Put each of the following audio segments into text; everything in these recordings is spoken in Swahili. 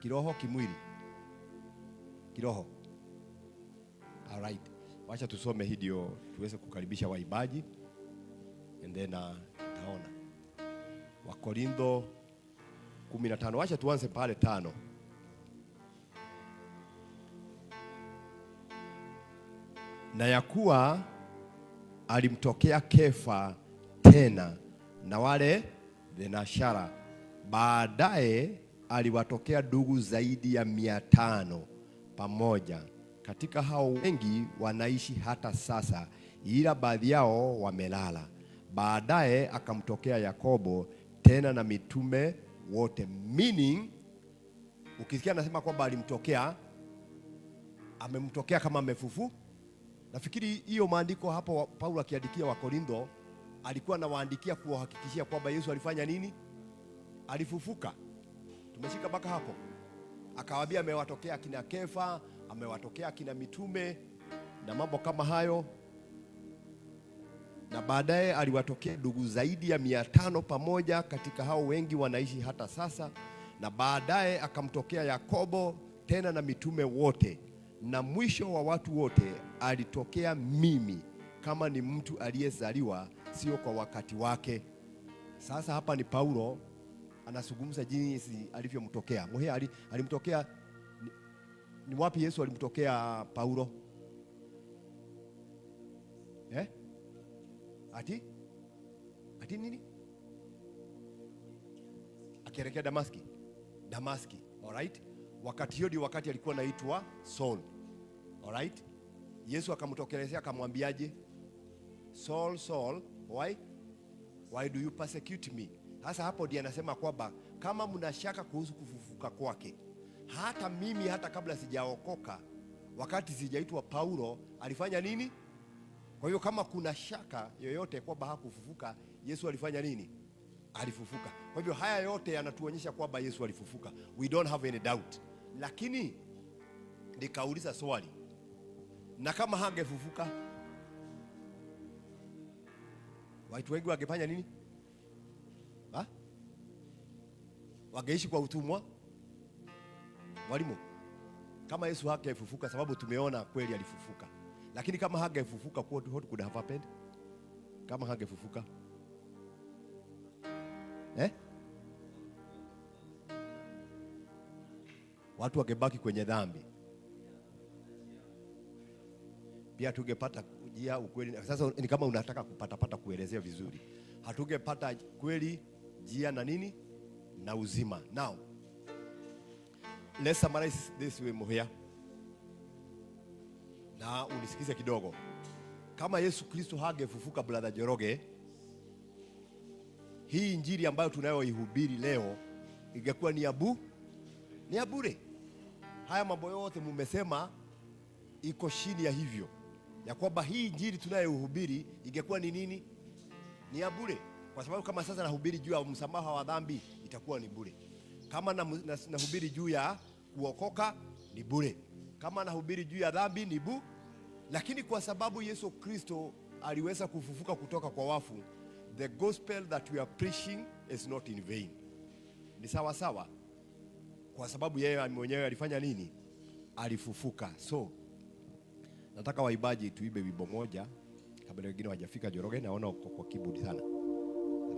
Kiroho, kimwili? Kiroho. Alright. Wacha tusome hii ndio tuweze kukaribisha waibaji. And then tutaona. Wakorintho 15. Wacha tuanze pale 5. Na yakuwa alimtokea Kefa tena na wale thenashara. Baadaye aliwatokea ndugu zaidi ya 500 pamoja. Katika hao wengi wanaishi hata sasa, ila baadhi yao wamelala. Baadaye akamtokea Yakobo tena na mitume wote. Meaning, ukisikia anasema kwamba alimtokea, amemtokea kama amefufu. Nafikiri hiyo maandiko hapo Paulo akiandikia Wakorintho alikuwa anawaandikia kuwahakikishia kwamba Yesu alifanya nini? Alifufuka. Tumeshika mpaka hapo. Akawaambia amewatokea kina Kefa, amewatokea kina mitume na mambo kama hayo. Na baadaye aliwatokea ndugu zaidi ya 500 pamoja. Katika hao wengi wanaishi hata sasa. Na baadaye akamtokea Yakobo tena na mitume wote. Na mwisho wa watu wote alitokea mimi, kama ni mtu aliyezaliwa sio kwa wakati wake. Sasa hapa ni Paulo anazungumza jinsi alivyomtokea. Mohe alimtokea ni wapi Yesu alimtokea Paulo? Ati nini? Akielekea Damaski. Alright? Wakati hiyo ndio wakati alikuwa anaitwa Saul. Alright? Yesu akamtokelezea akamwambiaje? Saul, Saul, why do you persecute me? Sasa hapo ndiye anasema kwamba kama mnashaka kuhusu kufufuka kwake, hata mimi hata kabla sijaokoka, wakati sijaitwa Paulo, alifanya nini? Kwa hiyo kama kuna shaka yoyote kwamba hakufufuka, Yesu alifanya nini? Alifufuka. Kwa hivyo haya yote yanatuonyesha kwamba Yesu alifufuka. We don't have any doubt. Lakini nikauliza swali, na kama hangefufuka, watu wengi wangefanya nini? Wangeishi kwa utumwa? Walimu, kama Yesu hangefufuka, sababu tumeona kweli alifufuka, lakini kama hangefufuka, what could have happened? Kama hangefufuka, watu wangebaki kwenye dhambi. Pia tungepata kujia ukweli. Sasa ni kama unataka kupata kuelezea vizuri. Hatungepata kweli, jia na nini? Na uzima. Now, let's summarize this way here. Na unisikize kidogo. Kama Yesu Kristo hangefufuka, brother Joroge, hii injili ambayo tunayoihubiri leo ingekuwa ni ya bure. Haya mambo yote mmesema iko chini ya hivyo, ya kwamba hii injili tunayoihubiri ingekuwa ni nini? Ni ya bure. Kwa sababu kama sasa nahubiri juu ya msamaha wa dhambi, itakuwa ni bure. Kama nahubiri juu ya kuokoka, ni bure. Kama nahubiri juu ya dhambi, ni bure. Lakini kwa sababu Yesu Kristo aliweza kufufuka kutoka kwa wafu, the gospel that we are preaching is not in vain. Ni sawa sawa, kwa sababu yeye mwenyewe alifanya nini? Alifufuka. So nataka waibaji tuibe wimbo moja kabla wengine hawajafika. Joroge, naona uko kwa keyboard sana.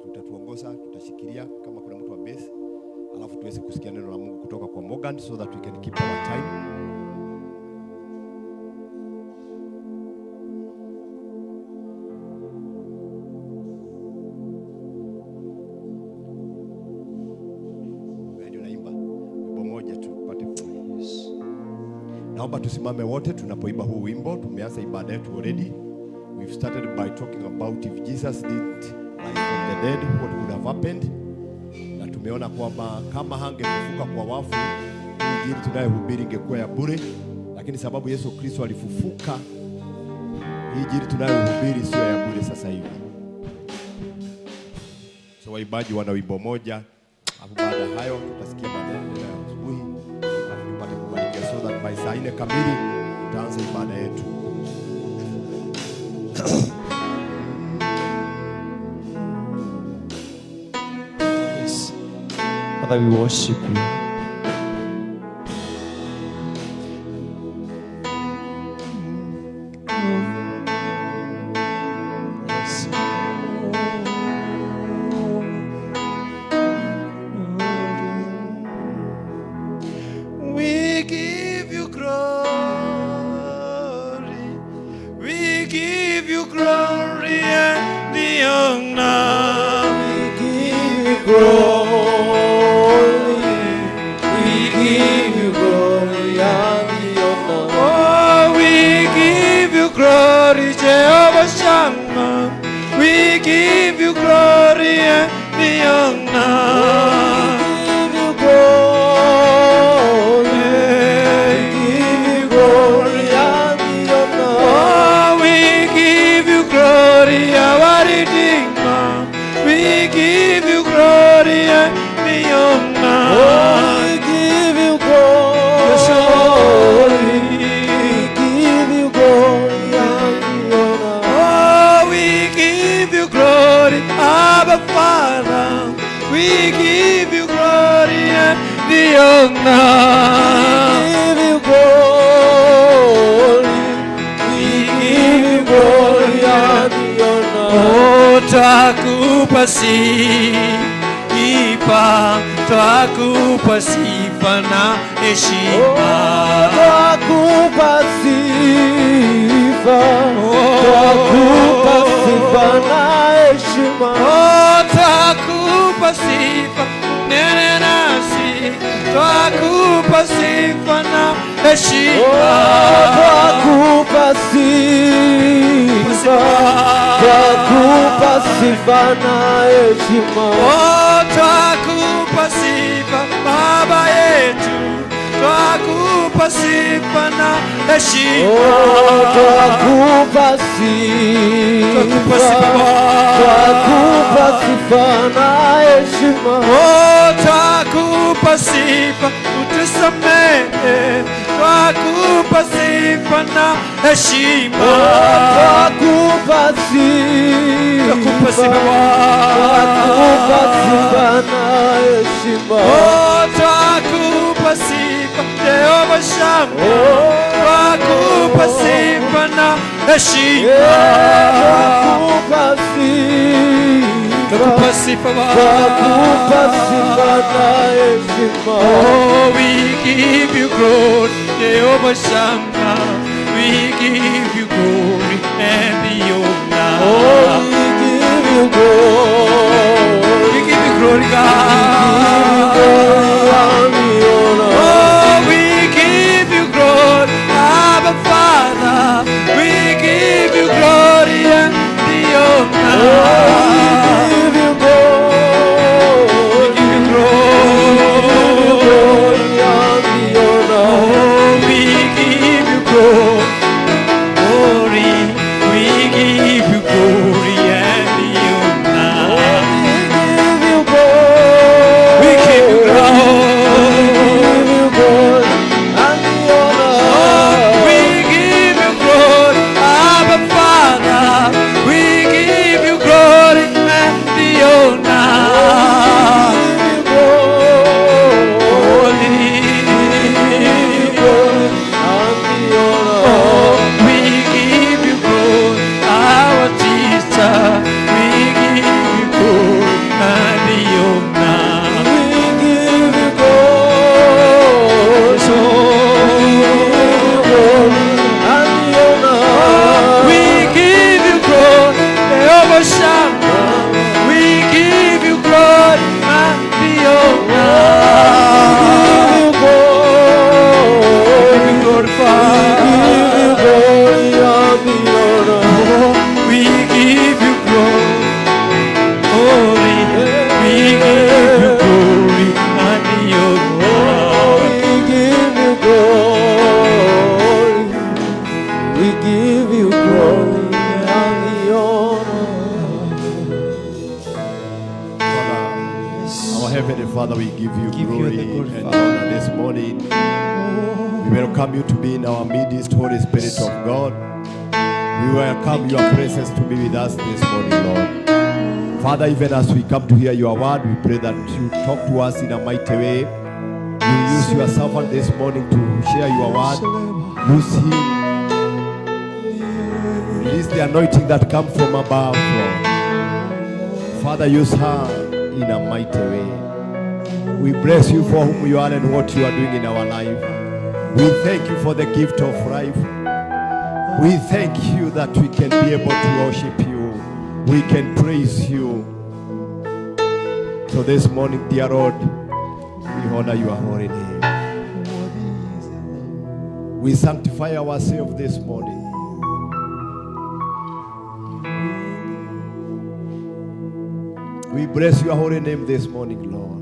Tutatuongoza, tutashikilia kama kuna mtu wa bass, alafu tuweze kusikia neno la Mungu kutoka kwa Morgan, so that we can keep our time. Naomba tusimame wote tunapoimba huu wimbo. Tumeanza ibada yetu already. We've started by talking about if Jesus did rise from the dead, what would have happened. Na tumeona kwamba kama hangefufuka kwa wafu, injili tunayohubiri ingekuwa ya bure. Lakini sababu Yesu Kristo alifufuka, injili tunayohubiri sio ya bure sasa hivi. So waibaji wana wimbo moja. Hapo baada hayo tutasikia maneno ya asubuhi. Tupate kubarikia, so that by saa 4 kamili tutaanza ibada yetu. Yes. Father, we worship you. give you glory. We give you glory and the honor. We give you glory. We give you glory and the honor. Oh, we give you glory, Jehovah Shammah. We give you glory and the honor. We give you glory and the honor. We give you glory and the honor. Oh, twakupa sifa, twakupa sifa na heshima. Twakupa sifa, twakupa sifa na heshima. Twakupa sifa, nene nasi, twakupa sifa na heshima. Twakupa sifa, twakupa sifa na heshima. Twakupa sifa, Baba yetu, twakupa sifa na heshima. Twakupa sifa, twakupa sifa na heshima. Twakupa sifa, utusamehe, twakupa sifa na heshima. Twakupa sifa, twakupa sifa na heshima. Twakupa sifa, Jehovah Shammah, twakupa sifa na heshima. Twakupa sifa, twakupa sifa na heshima. Oh, we give you glory, Jehovah Shammah. We give you glory and the honor. Oh, we give you glory. We give you glory, God. Oh, we give you glory, Abba Father. We give you glory and the honor. Father, we give you glory and honor this morning. We welcome you to be in our midst, Holy Spirit of God. We welcome your presence to be with us this morning, Lord. Father, even as we come to hear your word, we pray that you talk to us in a mighty way. You use your servant this morning to share your word. Use him. Release the anointing that comes from above, Lord. Father, use her in a mighty way. We bless you for whom you are and what you are doing in our life. We thank you for the gift of life. We thank you that we can be able to worship you. We can praise you. So this morning, dear Lord, we honor your holy name. We sanctify ourselves this morning. We bless your holy name this morning, Lord.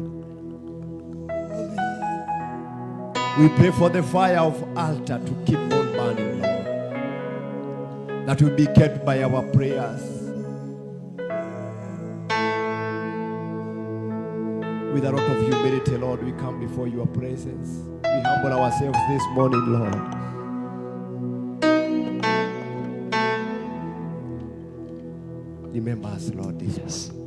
We pray for the fire of altar to keep on burning, Lord. That will be kept by our prayers. With a lot of humility, Lord, we come before your presence. We humble ourselves this morning, Lord. Remember us, Lord, this morning.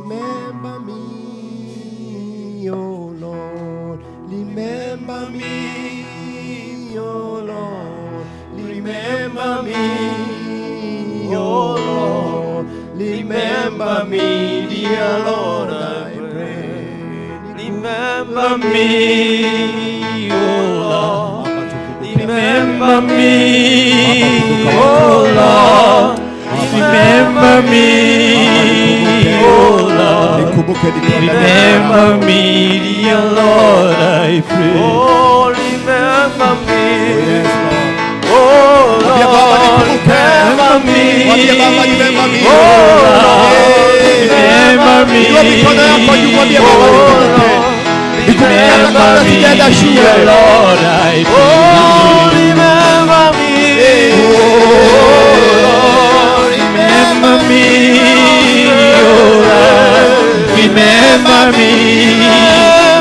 Remember me, oh Lord. Remember me, oh Lord. Remember me, oh Lord. Remember me, dear Lord, I pray. Remember me, oh Lord. Remember me, oh Lord. Remember me, oh Lord. Remember me, dear Lord, I pray. Oh, remember me, oh Lord. Remember me, oh Lord. Remember me, oh Lord. Remember me, dear Lord, I pray. Oh, remember me, oh Lord. Remember me, oh Lord. Remember me,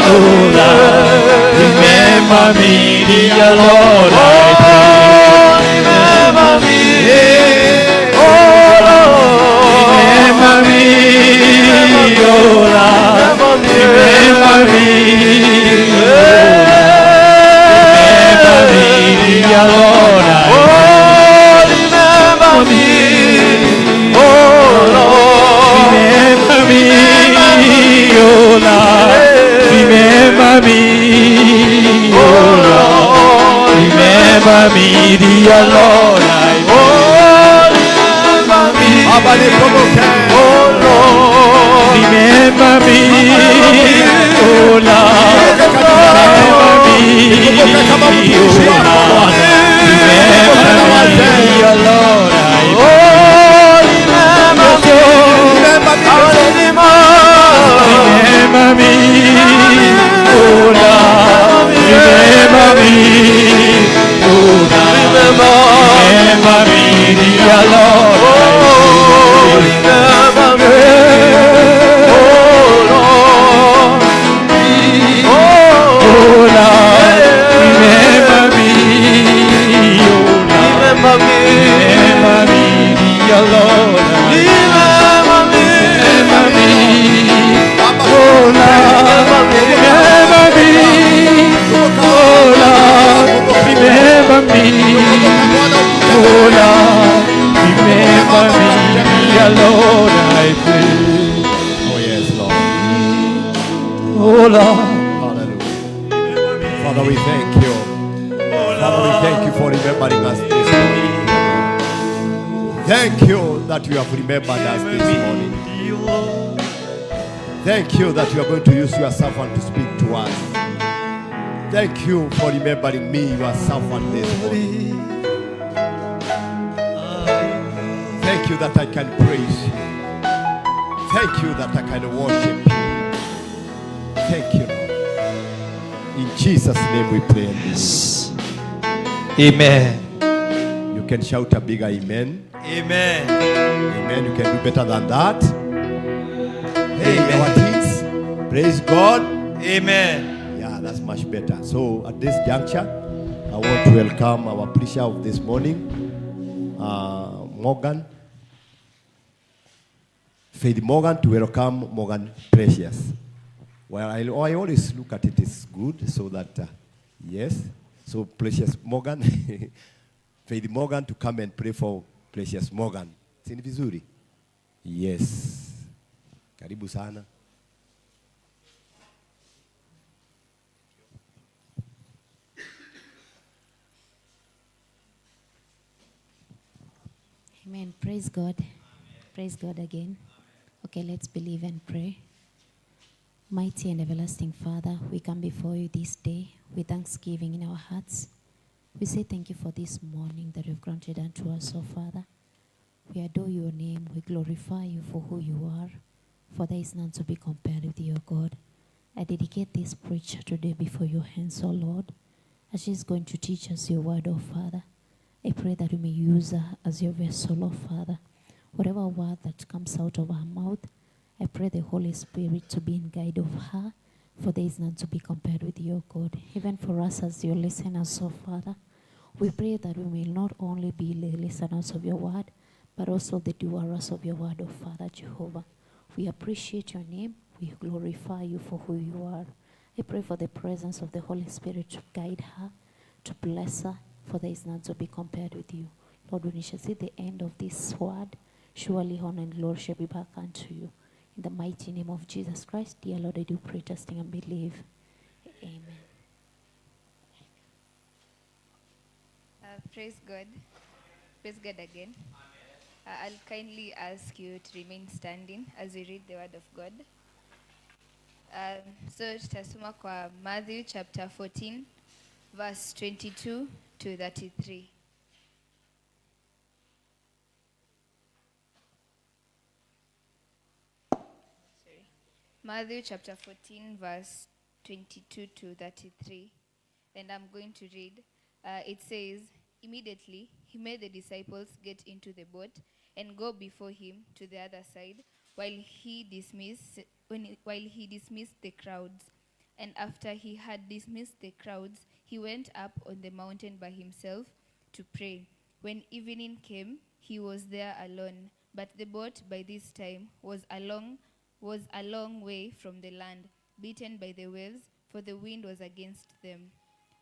oh Lord. Remember me, dear Lord, I pray. Remember me, oh Lord. Remember me, oh Lord. Remember me, oh Lord. Remember me, dear Lord, I pray. Oh, remember me, oh Lord. Remember me, oh Lord. Remember me, dear Lord, I pray. Remember me, oh Lord. Remember me, oh Lord. Remember me, oh Lord. Remember me, dear Lord, I pray. Remember me, oh Lord. Remember me, oh Lord. Remember me, dear Lord. Remember me, oh Lord. Oh Lord. Remember me, oh Lord. Remember me, dear Lord. Remember me, oh Lord. Remember me, oh Lord. Remember me, oh Lord. Remember me, dear Lord, I pray. Oh yes, Lord. Oh Lord. Hallelujah. Father, we thank you. Father, we thank you for remembering us this morning. Thank you that you have remembered us this morning. Thank you that you are going to use your servant to speak to us. Thank you for remembering me, your servant, this morning. Thank you that I can praise you. Thank you that I can worship you. Thank you, Lord. In Jesus' name we pray. Yes. Amen. You can shout a bigger amen. Amen. Amen. You can do better than that. Amen. Our kids, praise God. Amen. Yeah, that's much better. So at this juncture, I want to welcome our preacher of this morning, Morgan. Faith Morgan, to welcome Morgan Precious. Well, I always look at it as good, so that, yes. So Precious Morgan, Faith Morgan to come and pray for Precious Morgan. Si ni vizuri? Yes. Karibu sana. Praise God. Praise God again. Okay, let's believe and pray. Mighty and everlasting Father, we come before you this day with thanksgiving in our hearts. We say thank you for this morning that you've granted unto us, oh Father. We adore your name. We glorify you for who you are, for there is none to be compared with you, O God. I dedicate this preacher today before your hands, O Lord, as she's going to teach us your word, O Father. I pray that you may use her as your vessel, O Father. Whatever word that comes out of her mouth, I pray the Holy Spirit to be in guide of her, for there is none to be compared with you, O God. Even for us as your listeners, O Father, we pray that we will not only be the listeners of your word, but also the doers of your word, O Father Jehovah. We appreciate your name. We glorify you for who you are. I pray for the presence of the Holy Spirit to guide her, to bless her, for there is none to be compared with you. Lord, when you shall see the end of this word, surely honor and glory shall be back unto you. In the mighty name of Jesus Christ, dear Lord, I do pray, trusting and believe. Amen. Praise God. Praise God again. I'll kindly ask you to remain standing as we read the word of God. So tutasoma kwa Matthew chapter 14 verse 22 to 33. Sorry. Matthew chapter 14 verse 22 to 33. And I'm going to read. It says, immediately he made the disciples get into the boat and go before him to the other side while he dismissed the crowds. And after he had dismissed the crowds, he went up on the mountain by himself to pray. When evening came, he was there alone, but the boat by this time was a long way from the land, beaten by the waves, for the wind was against them.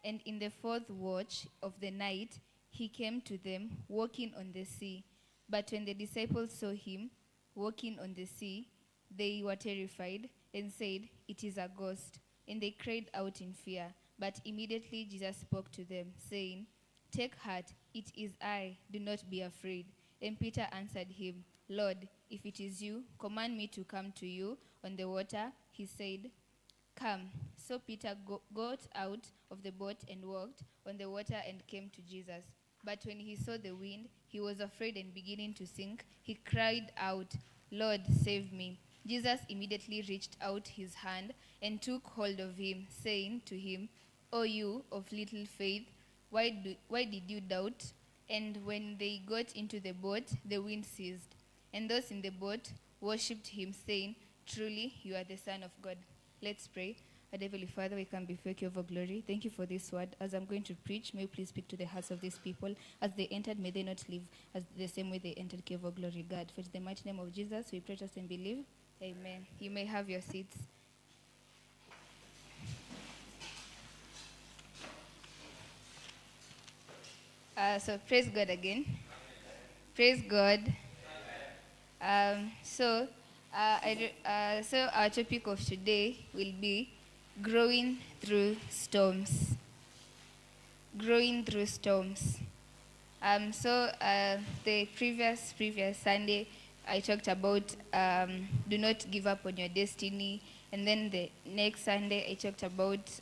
And in the fourth watch of the night, he came to them, walking on the sea. But when the disciples saw him walking on the sea, they were terrified and said, "It is a ghost." And they cried out in fear. But immediately Jesus spoke to them, saying, "Take heart, it is I, do not be afraid." And Peter answered him, "Lord, if it is you, command me to come to you on the water." He said, "Come." So Peter got out of the boat and walked on the water and came to Jesus. But when he saw the wind, he was afraid and beginning to sink. He cried out, "Lord, save me." Jesus immediately reached out his hand and took hold of him, saying to him, "O you of little faith, why did you doubt?" And when they got into the boat, the wind ceased. And those in the boat worshipped him, saying, "Truly, you are the Son of God." Let's pray. Our Heavenly Father, we come before you over glory. Thank you for this word. As I'm going to preach, may you please speak to the hearts of these people. As they entered, may they not leave as the same way they entered, King of glory, God. For in the mighty name of Jesus, we pray, trust, and believe. Amen. You may have your seats. So praise God again. Praise God. So our topic of today will be growing through storms. Growing through storms. The previous Sunday, I talked about do not give up on your destiny, and then the next Sunday I talked about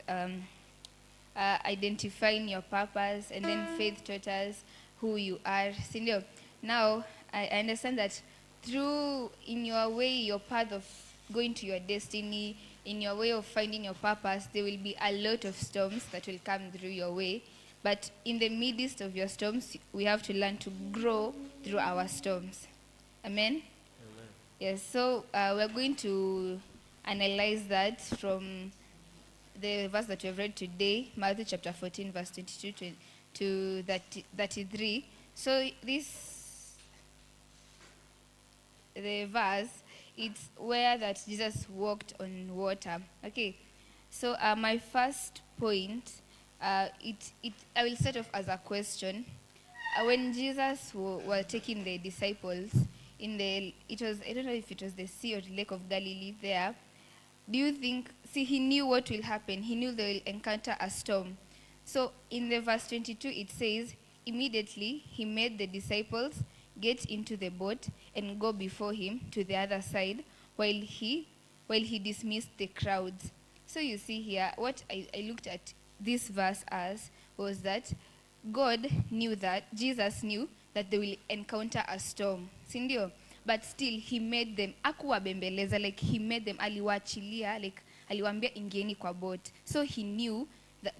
identifying your purpose, and then faith taught us who you are. Sindio? Now I understand that in your way, your path of going to your destiny, in your way of finding your purpose, there will be a lot of storms that will come through your way. But in the midst of your storms, we have to learn to grow through our storms. Amen? Amen. Yes, so we're going to analyze that from the verse that we've read today, Matthew chapter 14, verse 22 to 33. So the verse, it's where that Jesus walked on water. Okay, so my first point, I will start off as a question. When Jesus was taking the disciples I don't know if it was the sea or the Lake of Galilee there, do you think, he knew what will happen. He knew they will encounter a storm. So in the verse 22, it says, immediately he made the disciples get into the boat and go before him to the other side while he dismissed the crowds. So you see here, what I looked at this verse as was that Jesus knew that they will encounter a storm. Sindio? But still he made them, akuwabembeleza, like he made them, aliwaachilia, like aliwaambia ingieni kwa boat. So he knew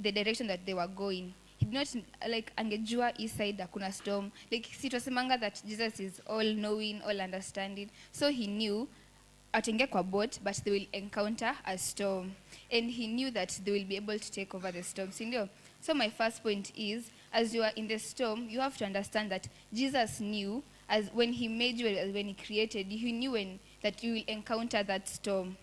the direction that they were going. He did not, like, angejua east side hakuna storm. Like, sitosemanga that Jesus is all knowing, all understanding. So he knew ataingia kwa boat, but they will encounter a storm. And he knew that they will be able to take over the storm. So my first point is, as you are in the storm, you have to understand that Jesus knew, as when he made you, when he created you, he knew that you will encounter that storm.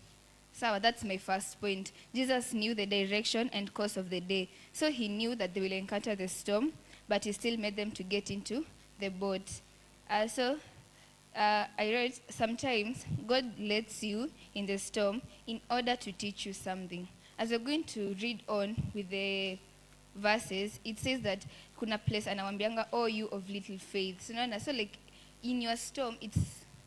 So that's my first point. Jesus knew the direction and course of the day. So he knew that they will encounter the storm, but he still made them to get into the boat. I read sometimes God lets you in the storm in order to teach you something. As we're going to read on with the verses, it says that kuna place anawambianga, oh you of little faith. So like in your storm, it's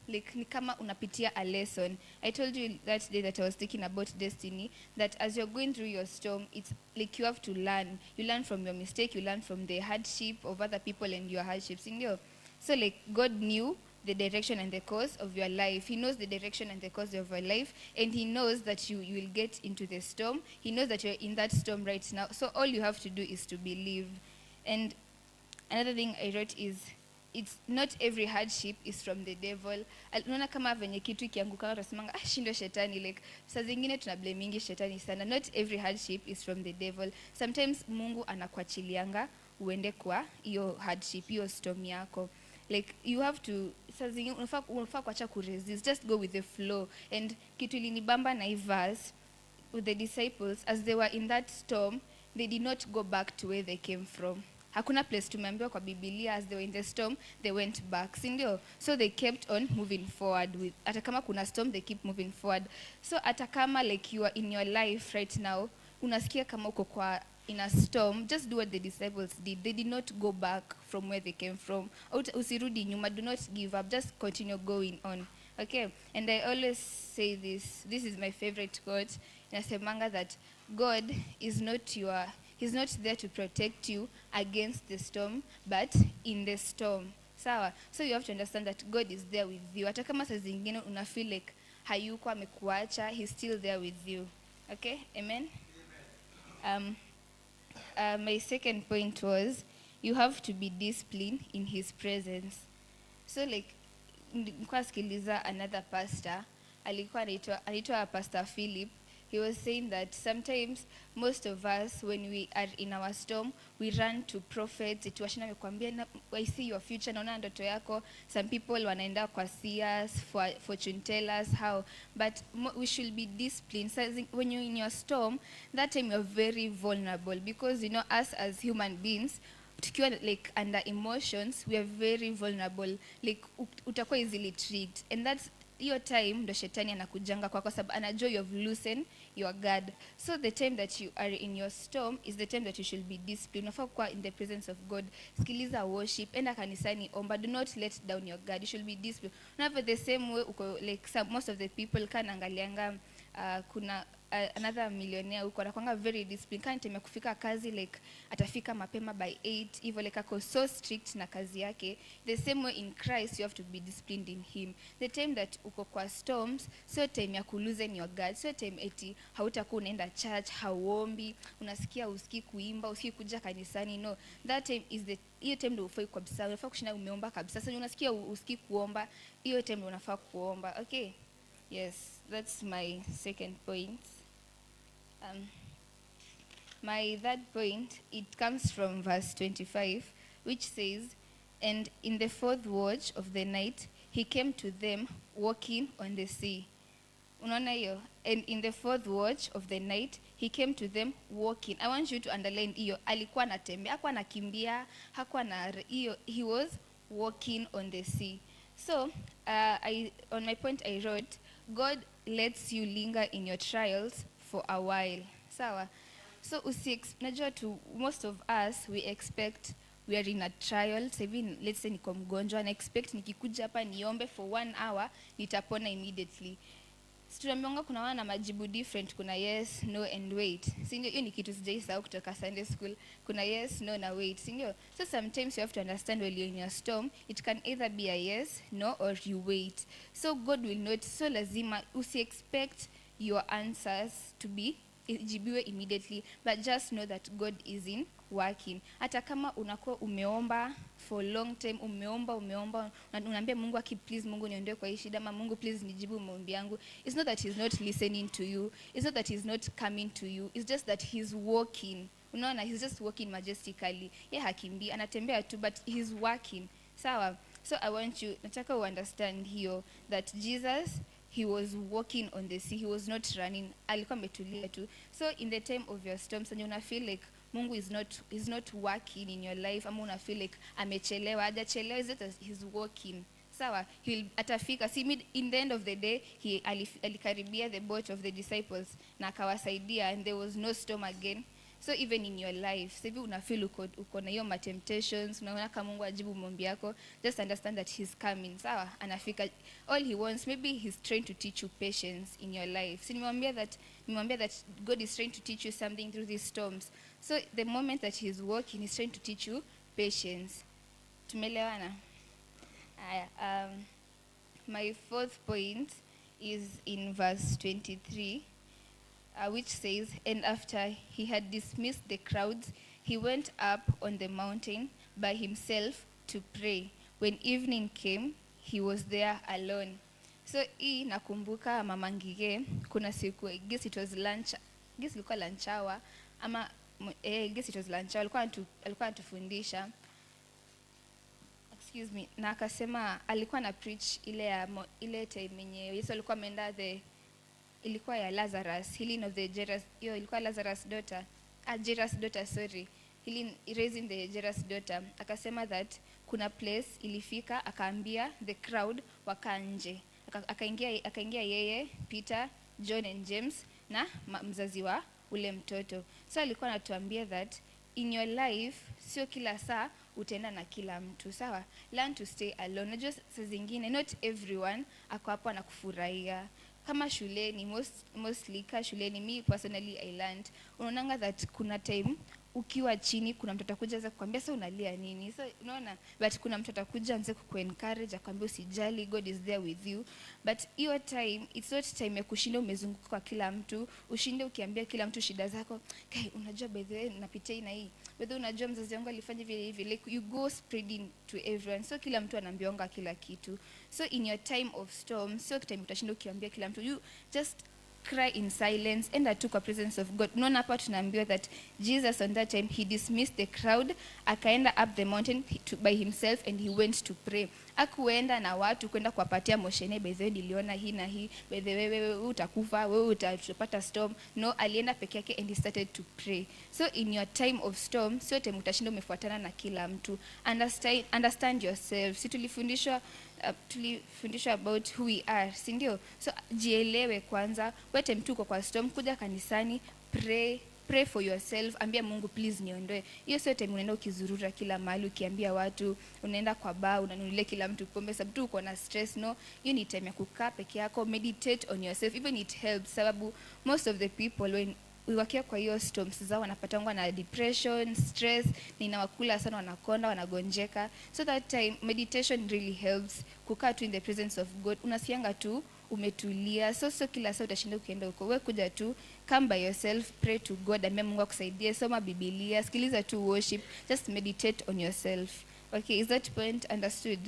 like ni kama unapitia a lesson. I told you that day that I was thinking about destiny, that as you're going through your storm, it's like you have to learn. You learn from your mistake, you learn from the hardship of other people and your hardships. So like God knew the direction and the course of your life. He knows the direction and the course of your life, and he knows that you will get into the storm. He knows that you're in that storm right now. So all you have to do is to believe. And another thing I wrote is, it's not every hardship is from the devil. Unaona kama venye kitu ikianguka tunasemanga shindo shetani, like saa zingine tunablamingi shetani sana. Not every hardship is from the devil. Sometimes Mungu anakuachilianga uende kwa hiyo hardship, hiyo storm yako. Like you have to, saa zingine unafaa kuacha kuresist, just go with the flow. And kitu ilinibamba na hii verse with the disciples, as they were in that storm, they did not go back to where they came from. Hakuna place tumeambiwa kwa Biblia, as they were in the storm, they went back. Sindio? So they kept on moving forward. Hata kama kuna storm, they keep moving forward. So hata kama like you are in your life right now, unasikia kama uko kwa in a storm, just do what the disciples did. They did not go back from where they came from. Usirudi nyuma, do not give up, just continue going on. Okay? And I always say this is my favorite quote. Inasemanga that God is He's not there to protect you against the storm, but in the storm. Sawa? So you have to understand that God is there with you. Hata kama saa zingine una feel like hayuko amekuacha, he's still there with you. Okay? Amen? My second point was, you have to be disciplined in his presence. So like, nilikuwa sikiliza another pastor, alikuwa anaitwa Pastor Philip. He was saying that sometimes most of us, when we are in our storm, we run to prophets. Ituwashina mekwambia, I see your future, naona ndoto yako. Some people wanaenda kwa seers, fortune tellers, how. But we should be disciplined. So when you're in your storm, that time you're very vulnerable. Because, us as human beings, tukiwa like under emotions, we are very vulnerable. Like, utakuwa easily tricked. And that's your time ndo shetani anakujanga kwa sababu anajua you have loosened your guard. So the time that you are in your storm is the time that you should be disciplined. Unafaa kuwa in the presence of God. Sikiliza worship, enda kanisani, omba. Do not let down your guard. You should be disciplined. Unafaa the same way like most of the people angalianga kuna another millionaire huko anakuanga very disciplined. Kana time ya kufika kazi, like atafika mapema by 8 hivyo, like ako so strict na kazi yake. The same way in Christ you have to be disciplined in him. The time that uko kwa storms, so time ya loosen your guard, so time eti hautakuwa unaenda church, hauombi, unasikia usikii kuimba, usikii kuja kanisani. No, that time is hiyo time ndio ufai kabisa. Unafaa kushinda umeomba kabisa. Sasa unasikia usikii kuomba, hiyo time unafaa kuomba. Okay? Yes, that's my second point. My third point, it comes from verse 25, which says, and in the fourth watch of the night, he came to them walking on the sea. Unaona hiyo? And in the fourth watch of the night, he came to them walking. I want you to underline hiyo. Alikuwa anatembea, hakuwa anakimbia, hakuwa na hiyo. He was walking on the sea. So, on my point I wrote, God lets you linger in your trials for a while. Sawa? So najua most of us, we expect we are in a trial. So even let's say niko mgonjwa na expect nikikuja hapa niombe for 1 hour nitapona immediately. Tunaambiwa kuna wana majibu different, kuna yes, no and wait. Sindio, hiyo ni kitu sijaisahau kutoka Sunday school. Kuna yes, no na wait. Sindio? So sometimes you have to understand when you're in your storm, it can either be a yes, no or you wait. So God will not, so lazima usi-expect your answers to be jibiwe immediately, but just know that God is in working. Hata kama unakuwa umeomba for long time, umeomba unaambia Mungu please Mungu niondoe kwa hii shida, ama Mungu please nijibu maombi yangu. It's not that he's not listening to you, it's not that he's not coming to you, it's just that he's walking. Unaona, he's just walking majestically. Yeye hakimbii, anatembea tu, but he's working. Sawa? So I want you, nataka u understand here that Jesus, he was walking on the sea, he was not running, alikuwa ametulia tu. So in the time of your storms, and you una feel like Mungu is not working in your life, ama una feel like amechelewa, hajachelewa, is that he's walking. Sawa, atafika. See, in the end of the day, alikaribia the boat of the disciples na akawasaidia, and there was no storm again. So even in your life, sasa hivi una feel uko na hiyo temptations, unaona kama Mungu ajibu maombi yako, just understand that he's coming. Sawa, anafika. All he wants, maybe he's trying to teach you patience in your life. So nimwambia that God is trying to teach you something through these storms. So the moment that he's working, he's trying to teach you patience. Tumeelewana? My fourth point is in verse 23. Which says, and after he had dismissed the crowds, he went up on the mountain by himself to pray. When evening came, he was there alone. So hii nakumbuka Mama Ngige, kuna siku, I guess it was lunch, I guess ilikuwa lunch hour, ama I guess it was lunch hour, alikuwa anatufundisha. Excuse me, na akasema alikuwa na preach ile time yenye Yesu alikuwa ameenda ilikuwa ya Lazarus, healing of the Jairus, ilikuwa Lazarus daughter, Jairus daughter, sorry, healing, raising the Jairus daughter. Akasema that kuna place ilifika, akaambia the crowd waka nje, akaingia yeye, Peter, John and James na mzazi wa ule mtoto. So alikuwa anatuambia that in your life sio kila saa utaenda na kila mtu. Sawa, learn to stay alone. Unajua saa zingine not everyone ako hapo anakufurahia. Kama shuleni, mostly ka shuleni, me personally I learned, unaonanga that kuna time ukiwa chini kuna mtu atakuja za kukwambia sasa unalia nini. So unaona, but kuna mtu atakuja anze kuencourage akwambia usijali, God is there with you. But hiyo time, it's not time ya kushinda umezunguka kwa kila mtu, ushinde ukiambia kila mtu shida zako. Kai, unajua by the way napitia na hii, by the way unajua mzazi wangu alifanya hivi, like you go spreading to everyone. So kila mtu anaambianga kila kitu. So in your time of storm, so time utashinda ukiambia kila mtu, you just cry in silence, enda tu kwa presence of God. Unaona hapa tunaambiwa that Jesus on that time, he dismissed the crowd, akaenda up the mountain by himself and he went to pray. Akuenda na watu kwenda kuwapatia moshene, by the way niliona hii na hii, by the way wewe utakufa, wewe utapata storm. No, alienda peke yake and he started to pray. So in your time of storm, sio time utashinda umefuatana na kila mtu. Understand yourself. Si tulifundishwa about who we are, si ndio? So jielewe kwanza, wewe mtu uko kwa storm, kuja kanisani, pray for yourself, ambia Mungu please niondoe. Hiyo sio time unaenda ukizurura kila mahali ukiambia watu, unaenda kwa bar unanunulia kila mtu pombe sababu tu uko na stress. No, hiyo ni time ya kukaa peke yako, meditate on yourself. Even it helps sababu most of the people when wakiwa kwa hiyo storms zao wanapatangwa na depression, stress, ninawakula sana, wanakonda, wanagonjeka. So that time meditation really helps, kukaa tu in the presence of God, unasianga tu umetulia. So kila saa utashinda ukienda huko, wewe kuja tu, come by yourself, pray to God, ambia Mungu akusaidie, soma Biblia, sikiliza tu worship, just meditate on yourself. Okay, is that point understood?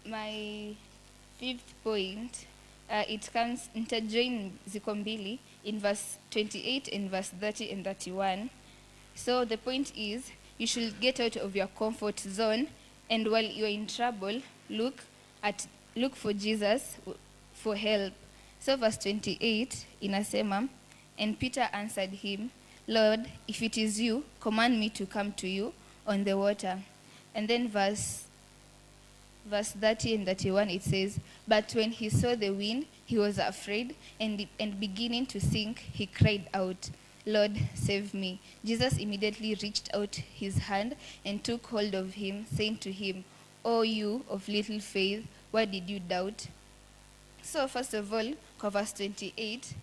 My fifth point, it comes interjoin ziko mbili in verse 28 and verse 30 and 31. So the point is, you should get out of your comfort zone, and while you're in trouble, look for Jesus for help. So verse 28 inasema, and Peter answered him, Lord, if it is you, command me to come to you on the water. And then verse 30 and 31 it says, but when he saw the wind, he was afraid, and beginning to sink, he cried out. Lord, save me. Jesus immediately reached out his hand and took hold of him, saying to him, O you of little faith, why did you doubt? So first of all, kwa verse 28,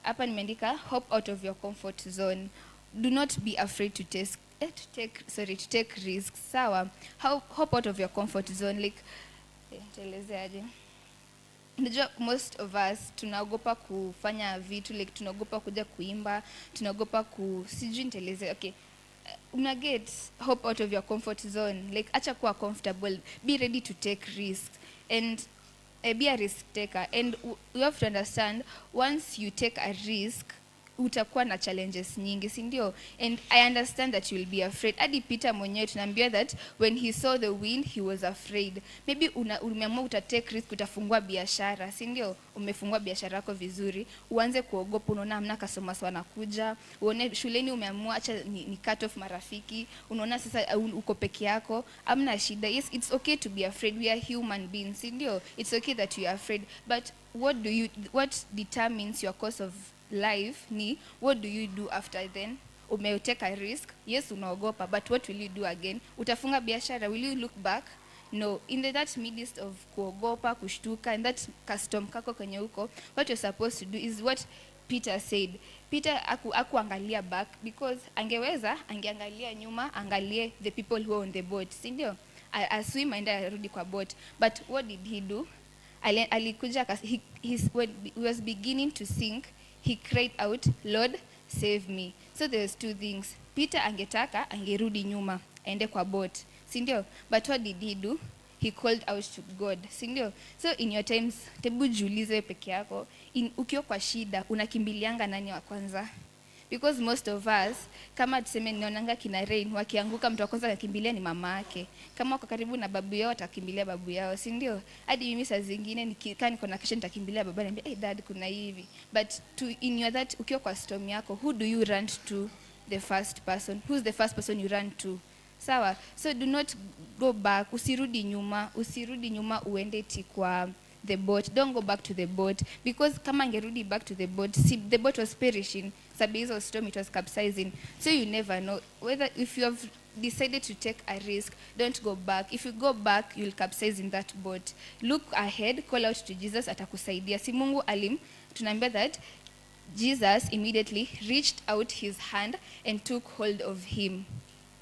hapa nimeandika hop out of your comfort zone. Do not be afraid to take risks. Sawa, hop out of your comfort zone. Like, tuelezeaje? Unajua most of us tunaogopa kufanya vitu, like tunaogopa kuja kuimba, tunaogopa sijui niteleze. Okay, una get hop out of your comfort zone. Like acha kuwa comfortable, be ready to take risks and be a risk taker. And you have to understand, once you take a risk, utakuwa na challenges nyingi, si ndio? And I understand that you will be afraid. Hadi Peter mwenyewe tunaambia that when he saw the wind he was afraid. Maybe umeamua utatake risk, utafungua biashara, si ndio? Umefungua biashara yako vizuri, uanze kuogopa, unaona hamna customers wanakuja, uone shuleni umeamua acha ni cut off marafiki, unaona sasa uko peke yako, hamna shida. Yes, it's okay to be afraid. We are human beings, si ndio? It's okay that you are afraid, but what determines your course of life ni what do you do after then? Umetake a risk, yes unaogopa, but what will you do again? Utafunga biashara, will you look back? No. In that midst of kuogopa, kushtuka, and that custom kako kwenye huko, what you're supposed to do is what Peter said. Peter akuangalia back, because angeweza angeangalia nyuma, angalie the people who are on the boat, si ndio? Aswim aenda arudi kwa boat. But what did he do? Alikuja, when he was beginning to sink, he cried out, Lord, save me. So there's two things. Peter angerudi nyuma, aende kwa boat, si ndio? But what did he do? He called out to God, si ndio? So in your times, tebu jiulize peke yako, ukiwa kwa shida, unakimbilianga nani wa kwanza? Because most of us, kama tuseme ninaonanga kina Rain, wakianguka mtu wa kwanza akimbilia ni mama yake. Kama wako karibu na babu yao, atakimbilia babu yao, si ndio? Hadi mimi saa zingine nikikaa niko na kesho nitakimbilia baba, niambia, "Hey dad, kuna hivi." But in your that ukiwa kwa storm yako, who do you run to? The first person. Who's the first person you run to? Sawa? So do not go back. Usirudi nyuma uende kwa the boat. Don't go back to the boat, because kama angerudi back to the boat, see, the boat was perishing. Sabi hizo storm, it was capsizing. So you never know whether, if you have decided to take a risk, don't go back. If you go back, you'll capsize in that boat. Look ahead, call out to Jesus, atakusaidia. Si Mungu tunaambia that Jesus immediately reached out his hand and took hold of him.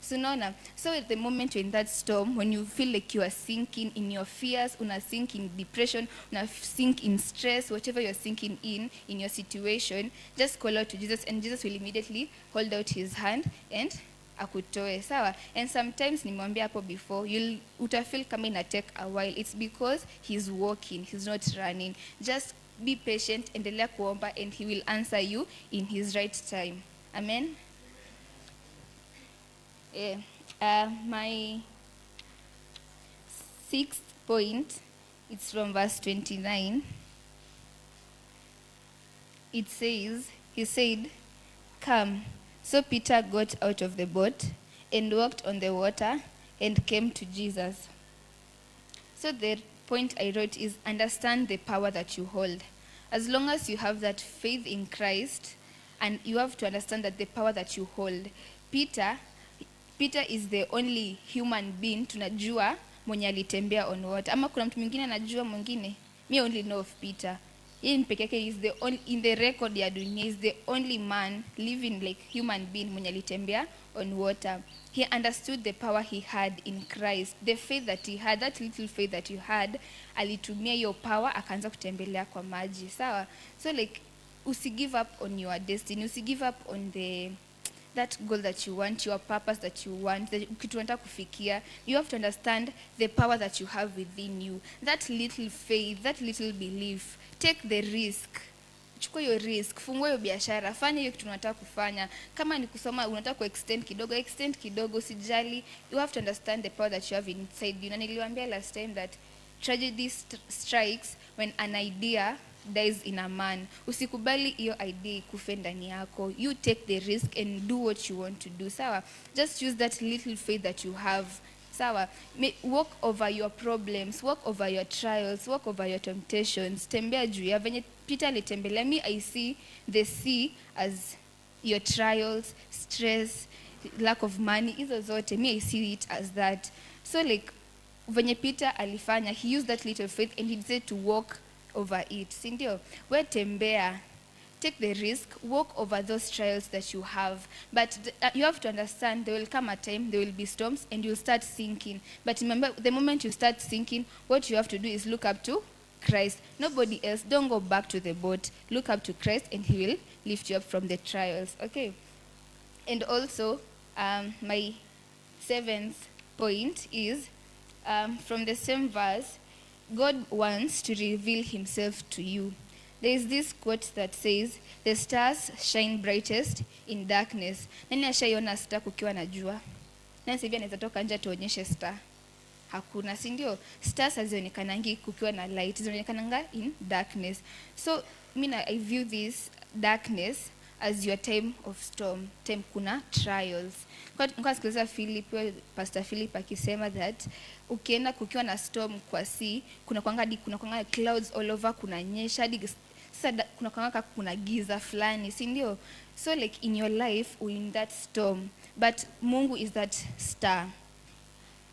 So at the moment you're in that storm, when you feel like you are sinking in your fears, una sink in depression, una sink in stress, whatever you're sinking in your situation, just call out to Jesus, and Jesus will immediately hold out his hand and akutoe. Sawa? And sometimes nimwambia hapo before, utafeel kama ina take a while. It's because he's walking, he's not running. Just be patient, endelea kuomba, and he will answer you in his right time. Amen. My 6th point, it's from verse 29. It says, he said, "Come." So Peter got out of the boat and walked on the water and came to Jesus. So the point I wrote is, understand the power that you hold. As long as you have that faith in Christ, and you have to understand that the power that you hold. Peter is the only human being tunajua mwenye alitembea on water. Ama kuna mtu mwingine anajua mwingine? Me only know of Peter. Yeye peke yake is the only, in the record ya dunia, is the only man living like human being mwenye alitembea on water. He understood the power he had in Christ. The faith that he had, that little faith that you had, alitumia hiyo power akaanza kutembelea kwa maji. Sawa? So like, give up on your destiny. Give up on that goal that you want, your purpose that you want, kitu unataka kufikia. You have to understand the power that you have within you. That little faith, that little belief. Take the risk. Chukua hiyo risk, fungua hiyo biashara, fanya hiyo kitu unataka kufanya. Kama ni kusoma unataka extend kidogo, usijali. You have to understand the power that you have inside you. Na niliwaambia last time that tragedy strikes when an idea dies in a man. Usikubali hiyo idea ikufe ndani yako. You take the risk and do what you want to do. Sawa? Just use that little faith that you have. Sawa? Walk over your problems, walk over your trials, walk over your temptations. Tembea juu ya venye Peter alitembelea. I see the sea as your trials, stress, lack of money, hizo zote, me I see it as that. So like venye Peter alifanya, he used that little faith and he decided to walk over it. Si ndio? We tembea, take the risk, walk over those trials that you have. But you have to understand there will come a time, there will be storms and you'll start sinking. But remember, the moment you start sinking, what you have to do is look up to Christ. Nobody else. Don't go back to the boat. Look up to Christ and he will lift you up from the trials. Okay? And also, my 7th point is, from the same verse, God wants to reveal himself to you. There is this quote that says, the stars shine brightest in darkness. Nani ashaiona star kukiwa na jua? Nani sasa hivi anaweza toka nje tuonyeshe star? Hakuna, si ndio? Stars hazionekanangi kukiwa na light, zinaonekananga in darkness. So I view this darkness as your time of storm, time kuna trials. Kwa sikiliza Pastor Philip akisema that ukienda kukiwa na storm kwa sea, kuna kwanga clouds all over, kuna nyesha, sasa kuna giza fulani, si ndio? So like in your life we're in that storm, but Mungu is that star.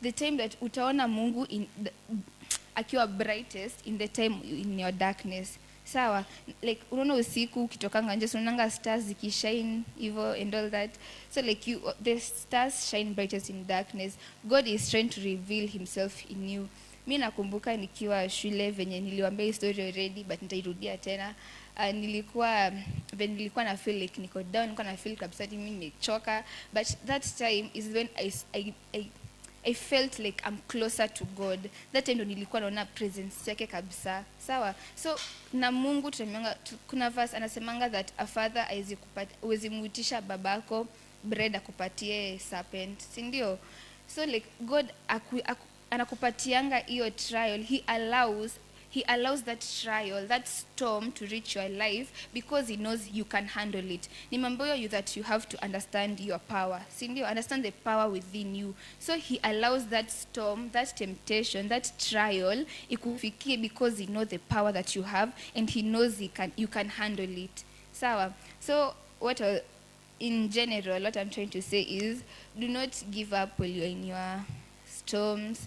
The time that utaona Mungu akiwa brightest in the time in your darkness. Sawa, like unaona usiku ukitokanga nje unaona stars zikishine hivyo and all that. So like the stars shine brightest in darkness. God is trying to reveal himself in you. Mimi nakumbuka nikiwa shule venye niliwaambia story already but nitairudia tena. Nilikuwa na feel like niko down, nilikuwa na feel kabisa mimi nimechoka, but that time is when I felt like I'm closer to God. That time ndo nilikuwa naona presence yake kabisa. Sawa? So na Mungu kuna verse anasemanga that a father hawezi muitisha babako bread akupatie serpent. Si ndio? So like God anakupatianga hiyo trial. He allows that trial, that storm to reach your life because he knows you can handle it. Nimamboyo you that you have to understand your power. Sindio, understand the power within you. So he allows that storm, that temptation, that trial, ikufikie because he knows the power that you have and he knows you can handle it. Sawa. So in general, what I'm trying to say is, do not give up while you're in your storms.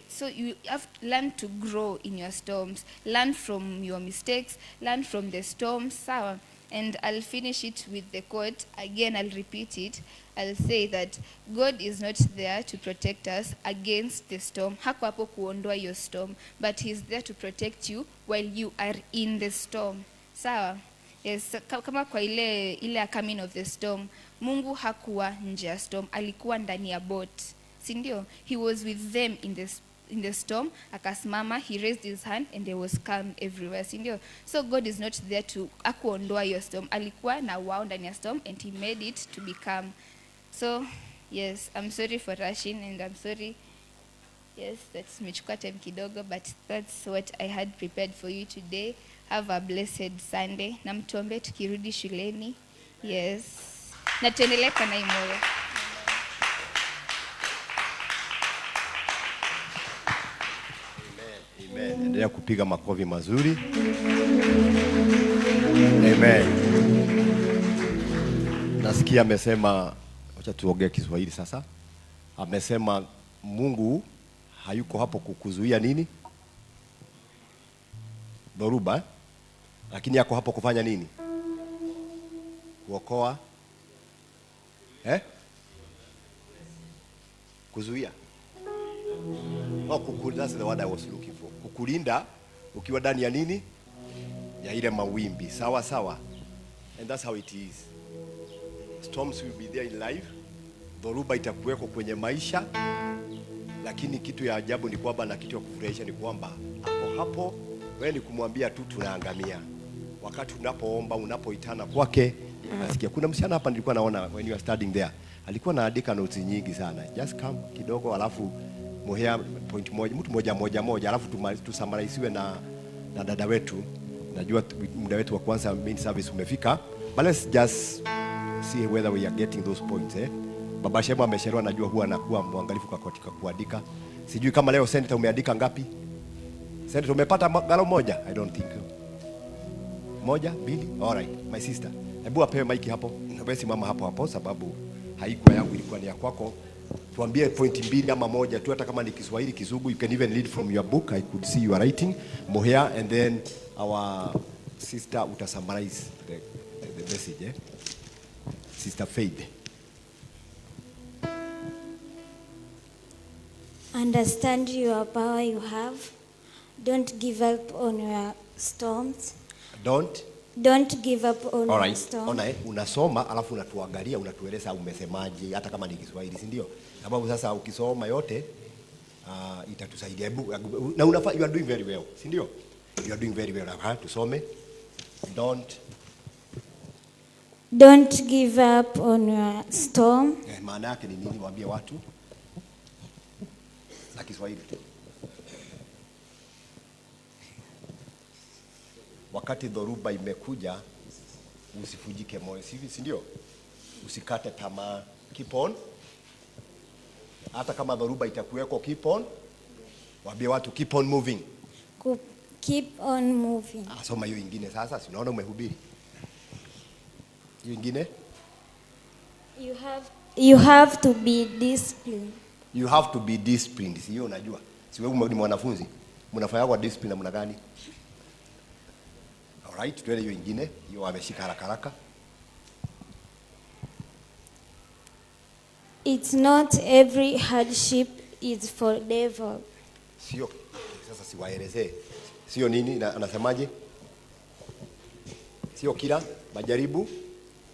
So you have to learn to grow in your storms. Learn from your mistakes. Learn from the storms. Sawa. And I'll finish it with the quote. Again, I'll repeat it. I'll say that God is not there to protect us against the storm. Hako hapo kuondoa your storm. But he's there to protect you while you are in the storm. Sawa. Yes, kama kwa ile coming of the storm, Mungu hakuwa nje ya storm. Alikuwa ndani ya boat. Sindio? He was with them in the storm. Akasimama, he raised his hand and there was calm everywhere. Sindio? So God is not there to akuondoa your storm. Alikuwa na wao ndani ya storm and he made it to be calm. So, yes, I'm sorry for rushing and I'm sorry. Yes, that's nimechukua time kidogo, but that's what I had prepared for you today. Have a blessed Sunday. Na mtuombe tukirudi shuleni. Yes. Na tuendelee kwa na moyo. Amen. Endelea kupiga makofi mazuri. Amen. Nasikia amesema, acha tuongee Kiswahili sasa. Amesema Mungu hayuko hapo kukuzuia nini? Dhoruba. Lakini yako hapo kufanya nini? Kuokoa. Kuzuia. That's the word I was looking for. Kukulinda ukiwa ndani ya nini? Ya ile mawimbi. Sawa sawa. And that's how it is. Storms will be there in life. Dhoruba itakuweko kwenye maisha. Lakini kitu ya ajabu ni kwamba na kitu ya kufurahisha ni kwamba hapo wewe ni kumwambia tu tunaangamia. Wakati unapoomba, unapoitana kwake, nasikia kuna msichana hapa nilikuwa naona when you are studying there. Alikuwa anaandika notes nyingi sana. Just come kidogo alafu muhea point moja, mtu moja alafu tusamaraisiwe na dada wetu. Najua muda wetu wa kwanza main service umefika. But let's just see whether we are getting those points. Baba Shema ameshauriwa, najua huwa anakuwa mwangalifu katika kuandika. Sijui kama leo senator umeandika ngapi? Senator umepata galo moja? I don't think. Moja, mbili? All right, my sister. Hebu apewe maiki hapo. Wewe simama hapo sababu haikuwa yangu, ilikuwa ni ya kwako. Tuambie pointi mbili ama moja tu, hata kama ni Kiswahili, Kizungu. You can even read from your book. I could see you are writing Mohea, and then our sister uta summarize the message, eh? Sister Faith. Understand your power you have. Don't give up on your storms. Don't give up on your storms. Ona, unasoma alafu unatuangalia, unatueleza umesemaje, hata kama ni Kiswahili, si ndio? Sababu sasa ukisoma yote itatusaidia. Na you are doing very well, si ndio? You are doing very well. Tusome. Don't give up on your storm. Maana yake ni nini? Waambie watu na Kiswahili tu. Wakati dhoruba imekuja, usifujike moyo, si ndio? Usikate tamaa, keep on. Hata kama dhoruba itakuweko, keep on. Waambie watu keep on moving. Keep on moving. Soma hiyo ingine sasa, si unaona umehubiri. Hiyo ingine? You have to be disciplined. You have to be disciplined. Sio unajua. Si wewe ni mwanafunzi. Mnafanya kwa discipline namna gani? Alright, tuende hiyo ingine. Hiyo ameshika haraka. It's not every hardship is for devil. Sio. Sasa siwaelezee. Sio nini anasemaje? Sio kila majaribu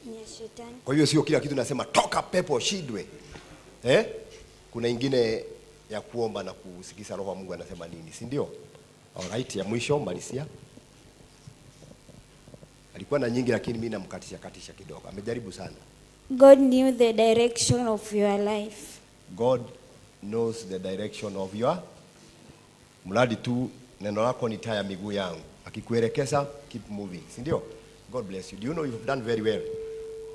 ni shetani. Kwa hiyo sio kila kitu nasema toka pepo shidwe. Kuna ingine ya kuomba na kusikiza roho wa Mungu anasema nini, si ndio? Alright, ya mwisho Malisia. Alikuwa na nyingi lakini mimi namkatisha kidogo. Amejaribu sana. God knew the direction of your life. God knows the direction of your. Mradi tu neno lako ni taa ya miguu yangu. Akikuelekeza keep moving, si ndio? God bless you. Do you know you've done very well?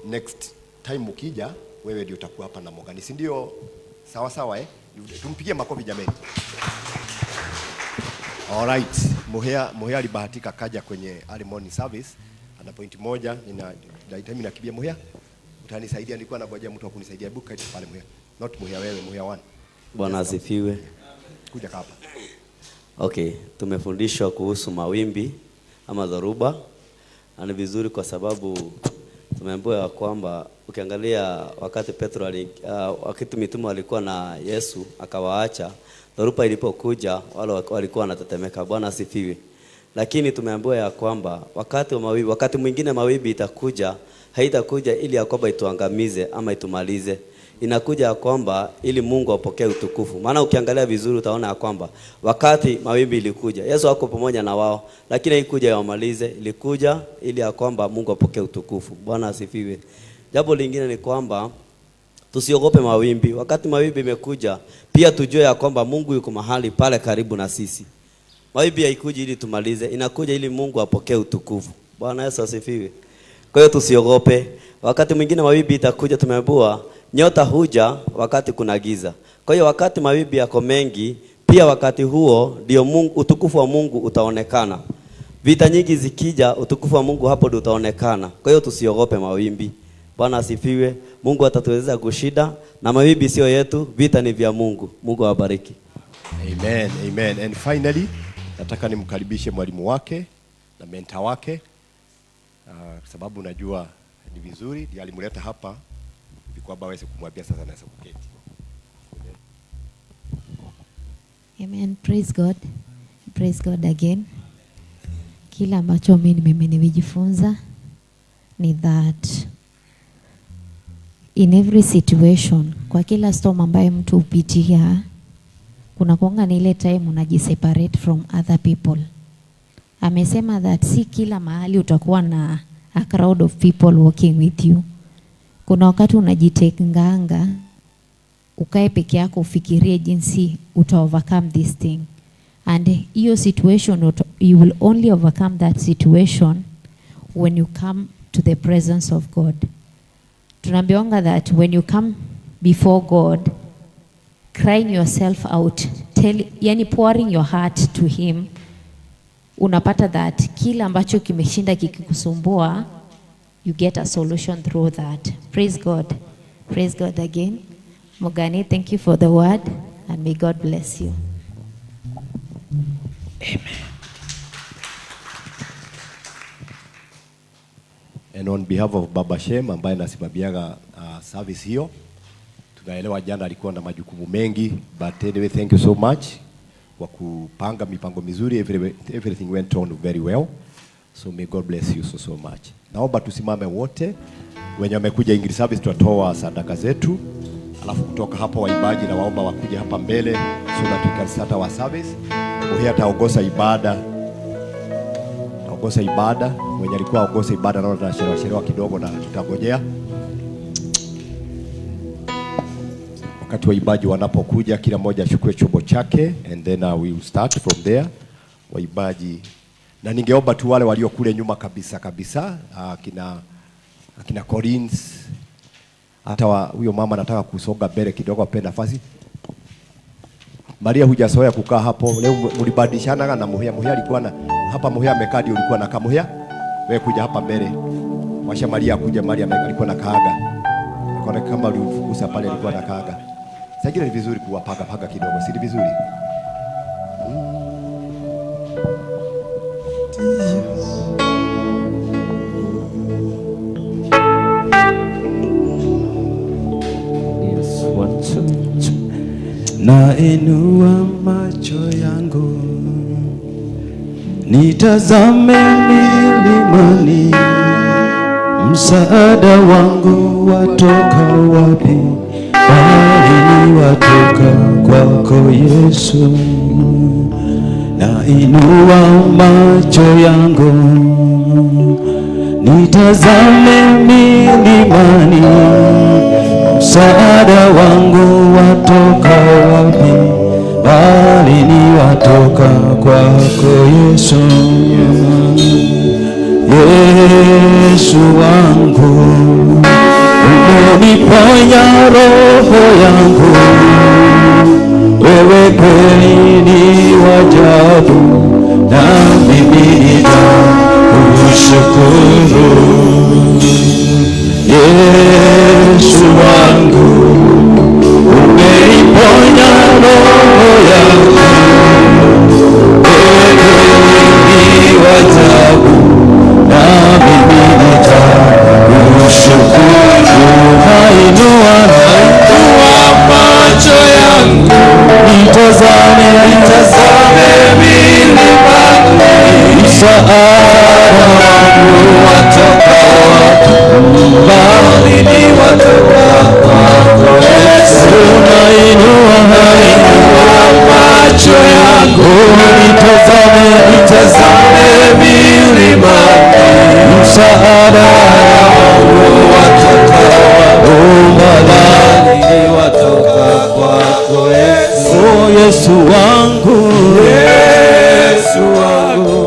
Next time ukija wewe ndio utakuwa hapa na Mogani, si ndio? Sawa Tumpigie makofi jameni. Alright, Mohea alibahatika kaja kwenye early morning service. Ana point moja, time nakibia Mohea. Utanisaidia, nilikuwa nangoja mtu akunisaidia. Hebu kaita pale Mohea. Not Mohea wewe, Mohea 1. Bwana asifiwe. Kuja hapa. Okay, tumefundishwa kuhusu mawimbi ama dhoruba. Ni vizuri kwa sababu tumeambiwa kwamba ukiangalia wakati wakati mitume walikuwa na Yesu akawaacha, dhoruba ilipokuja wale walikuwa wanatetemeka. Bwana asifiwe. Lakini tumeambiwa ya kwamba wakati mwingine mawimbi itakuja, haitakuja ili ya kwamba ituangamize ama itumalize. Inakuja ya kwamba ili Mungu apokee utukufu. Maana ukiangalia vizuri utaona ya kwamba wakati mawimbi ilikuja, Yesu wako pamoja na wao, lakini haikuja yawamalize, ilikuja ili ya kwamba Mungu apokee utukufu. Bwana asifiwe. Jambo lingine ni kwamba tusiogope mawimbi. Wakati mawimbi imekuja, pia tujue ya kwamba Mungu yuko mahali pale karibu na sisi. Mawimbi haikuji ili tumalize, inakuja ili Mungu apokee utukufu. Bwana Yesu asifiwe. Kwa hiyo tusiogope. Wakati mwingine mawimbi itakuja, tumeambiwa nyota huja wakati kuna giza. Kwa hiyo wakati mawimbi yako mengi, pia wakati huo ndio utukufu wa Mungu utaonekana. Vita nyingi zikija, utukufu wa Mungu hapo ndio utaonekana. Kwa hiyo tusiogope mawimbi. Bwana asifiwe. Mungu atatuwezesha kushinda, na mawimbi sio yetu, vita ni vya Mungu. Mungu awabariki. Amen. And finally, nataka nimkaribishe mwalimu wake na mentor wake. Sababu najua ni vizuri ndiye alimleta hapa kwamba aweze kumwambia sasa naweza kuketi. Amen. Praise God again. Kila ambacho mimi nimejifunza ni that in every situation, kwa kila storm ambayo mtu hupitia, kuna kuanga ni ile time unajiseparate from other people. Amesema that si kila mahali utakuwa na a crowd of people walking with you. Kuna wakati unajitekanga ukae peke yako ufikirie jinsi uta overcome this thing, and hiyo situation you will only overcome that situation when you come to the presence of God. Tunaambiwa that when you come before God, crying yourself out, yani pouring your heart to him, unapata that kila ambacho kimeshinda kikikusumbua you get a solution through that. Praise God. Praise God again. Mogani, thank you for the word, and may God bless you. And on behalf of Baba Shem ambaye nasimamiaga service hiyo, tunaelewa jana alikuwa na majukumu mengi, but anyway, thank you so much kwa kupanga mipango mizuri. Everything went on very well, so may God bless you so much. Naomba tusimame wote, wenye wamekuja English service tutatoa sadaka zetu, alafu kutoka hapa waimbaji na waomba wakuje hapa mbele so that we can start our service. Huyu ataongoza ibada, mwenye alikuwa aongoza ibada naona tunachelewa kidogo na tutangojea. Wakati waimbaji wanapokuja, kila mmoja achukue chombo chake, and then we will start from there. Waimbaji, na ningeomba tu wale walio kule nyuma kabisa akina Collins, hata huyo mama anataka kusonga mbele kidogo, ape nafasi. Maria, hujazoea kukaa hapo. Leo mlibadilishana na Muhia alikuwa na hapa, Muhia amekaa, ndio ulikuwa na Muhia, wewe kuja hapa mbele. Washa Maria kuja, Maria alikuwa na kaaga. Akaona kama ulifukusa pale, alikuwa na kaaga. Sasa ni vizuri kuwapaga kidogo, si vizuri? Na inua macho yangu nitazame milimani, msaada wangu watoka wapi? Bali watoka kwako Yesu. Na inua macho yangu nitazame milimani, msaada wangu watoka wapi? Bali ni watoka kwako Yesu. Yesu wangu, umeniponya roho yangu, wewe kweli ni wa ajabu, na mimi ninakushukuru. Yesu wangu, umeniponya roho yangu, wewe ni wa ajabu, na mimi nitakushukuru. Nainua macho yangu nitazame milimani, msaada wangu watoka wapi? Bali ni watoka kwako Yesu. Nainua macho yangu nitazame milimani, msaada wangu watoka wapi? Bali ni watoka kwako Yesu. Yesu wangu, Yesu wangu,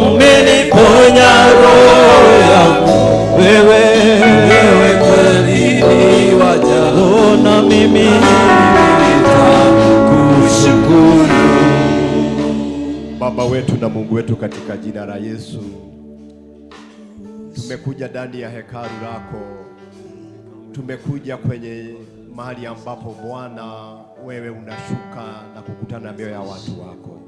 umeniponya roho yangu, wewe kweli ni wa ajabu, na mimi nitakushukuru. Baba wetu na Mungu wetu, katika jina la Yesu tumekuja ndani ya hekalu lako, tumekuja kwenye mahali ambapo Bwana wewe unashuka na kukutana na mioyo ya watu wako.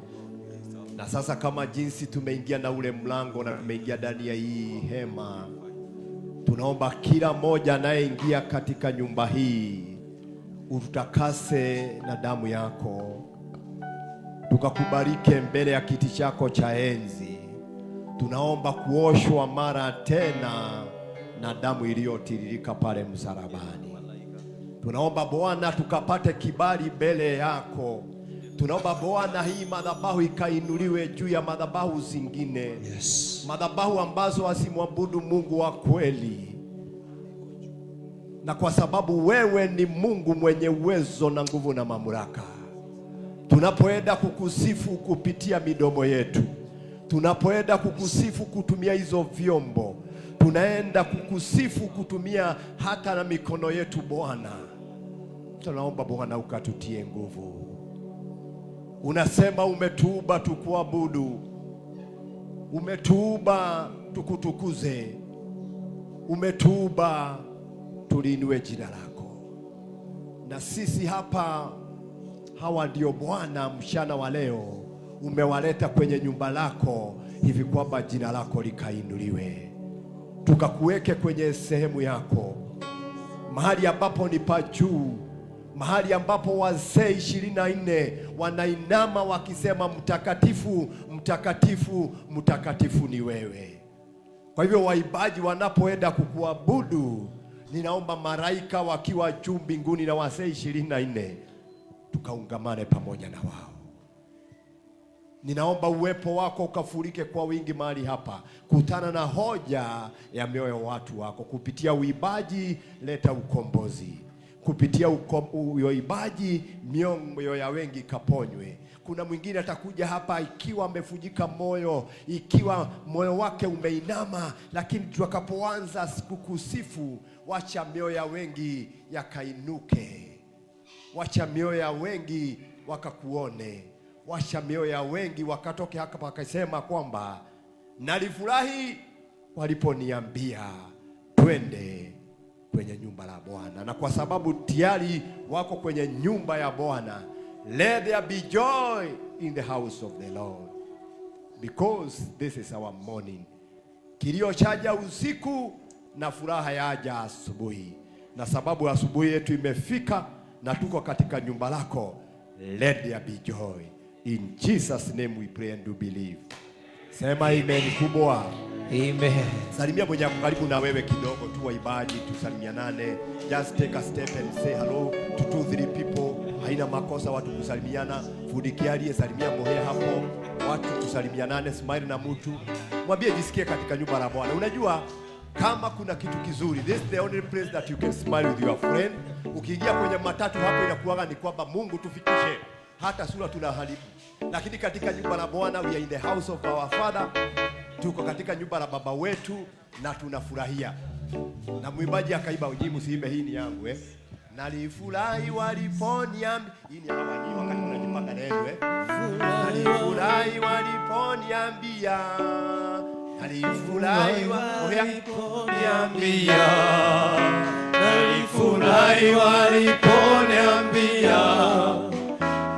Na sasa kama jinsi tumeingia na ule mlango na tumeingia ndani ya hii hema, tunaomba kila mmoja anayeingia katika nyumba hii ututakase na damu yako, tukakubarike mbele ya kiti chako cha enzi. Tunaomba kuoshwa mara tena na damu iliyotiririka pale msalabani. Tunaomba Bwana tukapate kibali mbele yako. Tunaomba Bwana hii madhabahu ikainuliwe juu ya madhabahu zingine, madhabahu ambazo asimwabudu Mungu wa kweli. Na kwa sababu wewe ni Mungu mwenye uwezo na nguvu na mamlaka, tunapoenda kukusifu kupitia midomo yetu, tunapoenda kukusifu kutumia hizo vyombo, tunaenda kukusifu kutumia hata na mikono yetu Bwana, tunaomba Bwana ukatutie nguvu. Unasema umetuumba tukuabudu, umetuumba tukutukuze, umetuba, tuliinue jina lako. Na sisi hapa, hawa ndio Bwana mchana wa leo umewaleta kwenye nyumba lako hivi kwamba jina lako likainuliwe, tukakuweke kwenye sehemu yako, mahali ambapo ni pa juu, mahali ambapo wazee 24 wanainama wakisema mtakatifu, mtakatifu, mtakatifu ni wewe. Kwa hivyo waibaji wanapoenda kukuabudu, ninaomba malaika wakiwa juu mbinguni na wazee 24 tukaungamane pamoja na wao. Ninaomba uwepo wako ukafurike kwa wingi mahali hapa. Kutana na hoja ya mioyo watu wako kupitia uibaji, leta ukombozi. Kupitia uibaji mioyo ya wengi kaponywe. Kuna mwingine atakuja hapa ikiwa amefujika moyo, ikiwa moyo wake umeinama, lakini tutakapoanza kukusifu, wacha mioyo ya wengi yakainuke. Wacha mioyo ya wengi wakakuone. Wacha mioyo ya wengi wakatoke hapa wakasema kwamba nalifurahi waliponiambia twende kwenye nyumba la Bwana. Na kwa sababu tayari wako kwenye nyumba ya Bwana, let there be joy in the house of the Lord, because this is our morning. Kilio chaja usiku na furaha yaja asubuhi. Na sababu asubuhi yetu imefika na tuko katika nyumba lako, let there be joy. In Jesus' name we pray and do believe. Sema amen kubwa. Amen. Salimia mwenye karibu na wewe kidogo tu, waibaji tusalimianane. Just take a step and say hello to 2-3 people. Haina makosa watu kusalimiana. Fudikialie salimia mohe hapo. Watu tusalimianane, smile na mtu. Mwambie jisikie katika nyumba la Bwana. Unajua kama kuna kitu kizuri, this is the only place that you can smile with your friend. Ukiingia kwenye matatu hapo inakuwa ni kwamba Mungu tufikishe. Hata sura tunaharibu. Lakini katika nyumba la Bwana, we are in the house of our Father. Tuko katika nyumba la baba wetu na tunafurahia. Na mwimbaji akaiba ujimu, siimbe hii ni yangu Nalifurahi waliponiambia. Hii ni hawa nyinyi wakati mnajipanga leo Nalifurahi waliponiambia. Nalifurahi waliponiambia. Nalifurahi waliponiambia.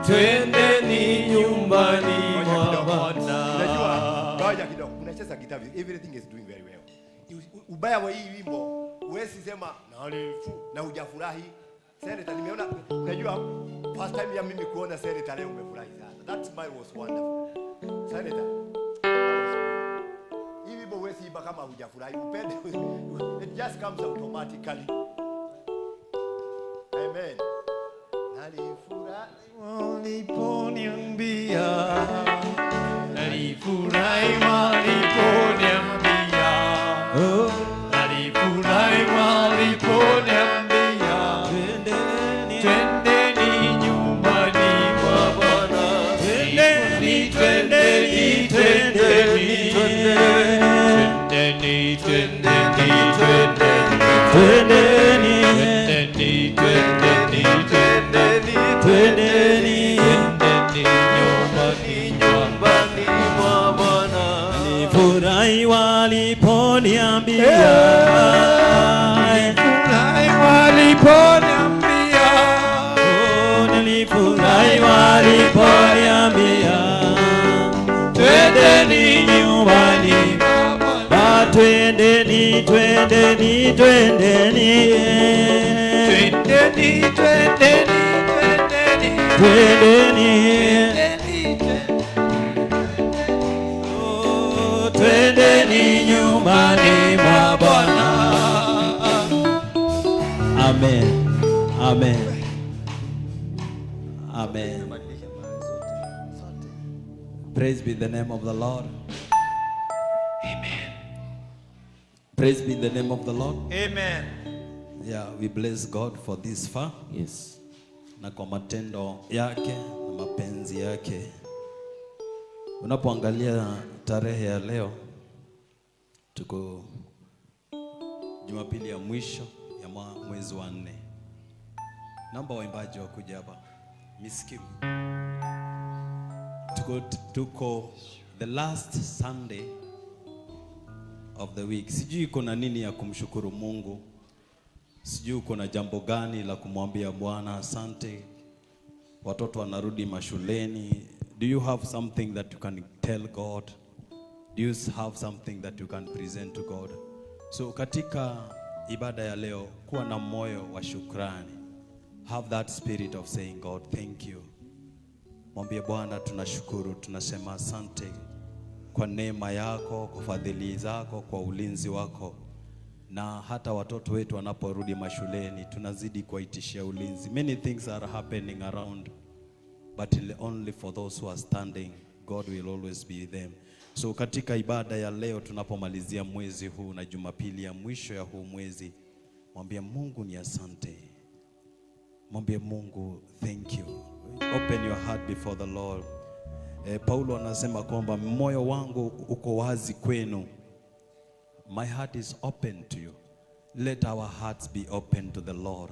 Twendeni nyumbani mwa Bwana. Unajua, ngoja kidogo. Unacheza gitaa, everything is doing very well. Ubaya wa hii wimbo, huwezi sema na hujafurahi. Senator, nimeona, unajua first time ya mimi kuona Senator leo umefurahi sana. That smile was wonderful. Senator, hii wimbo huwezi imba kama hujafurahi. Upende, it just comes automatically. Amen. Nalifurahi waliponiambia. Nalifurahi waliponiambia. Nalifurahi waliponiambia. Twendeni nyumbani mwa Bwana. Twendeni, twendeni, twendeni. Twendeni, twendeni, twendeni. Twendeni, twendeni, twendeni. Twendeni nyumbani mwa Bwana. Nalifurahi waliponiambia. Nalifurahi waliponiambia. Nalifurahi waliponiambia. Twendeni nyumbani mwa Bwana. Twendeni, twendeni, twendeni. Twendeni, twendeni. Twendeni, oh, twendeni nyumbani mwa Bwana. Amen. Amen. Amen. Praise be the name of the Lord. Amen. Praise be the name of the Lord. Amen. Yeah, we bless God for this far. Yes. Na kwa matendo yake na mapenzi yake. Unapoangalia tarehe ya leo, tuko Jumapili ya mwisho ya mwezi wa 4. Naomba waimbaji wakuja hapa. Misikimu. Tuko the last Sunday of the week. Sijui kuna nini ya kumshukuru Mungu. Sijui kuna jambo gani la kumwambia Bwana asante. Watoto wanarudi mashuleni. Do you have something that you can tell God? Do you have something that you can present to God? So katika ibada ya leo, kuwa na moyo wa shukrani. Have that spirit of saying, God, thank you. Mwambie Bwana tunashukuru, tunasema asante kwa neema yako, kwa fadhili zako, kwa ulinzi wako. Na hata watoto wetu wanaporudi mashuleni, tunazidi kuwaitishia ulinzi. Many things are happening around, but only for those who are standing, God will always be them. So katika ibada ya leo tunapomalizia mwezi huu na Jumapili ya mwisho ya huu mwezi, mwambie Mungu ni asante. Mwambie Mungu thank you. Open your heart before the Lord. Paulo anasema kwamba moyo wangu uko wazi kwenu. My heart is open to you. Let our hearts be open to the Lord.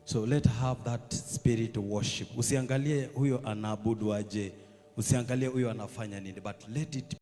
So let have that spirit of worship. Usiangalie huyo anaabudu aje. Usiangalie huyo anafanya nini, but let it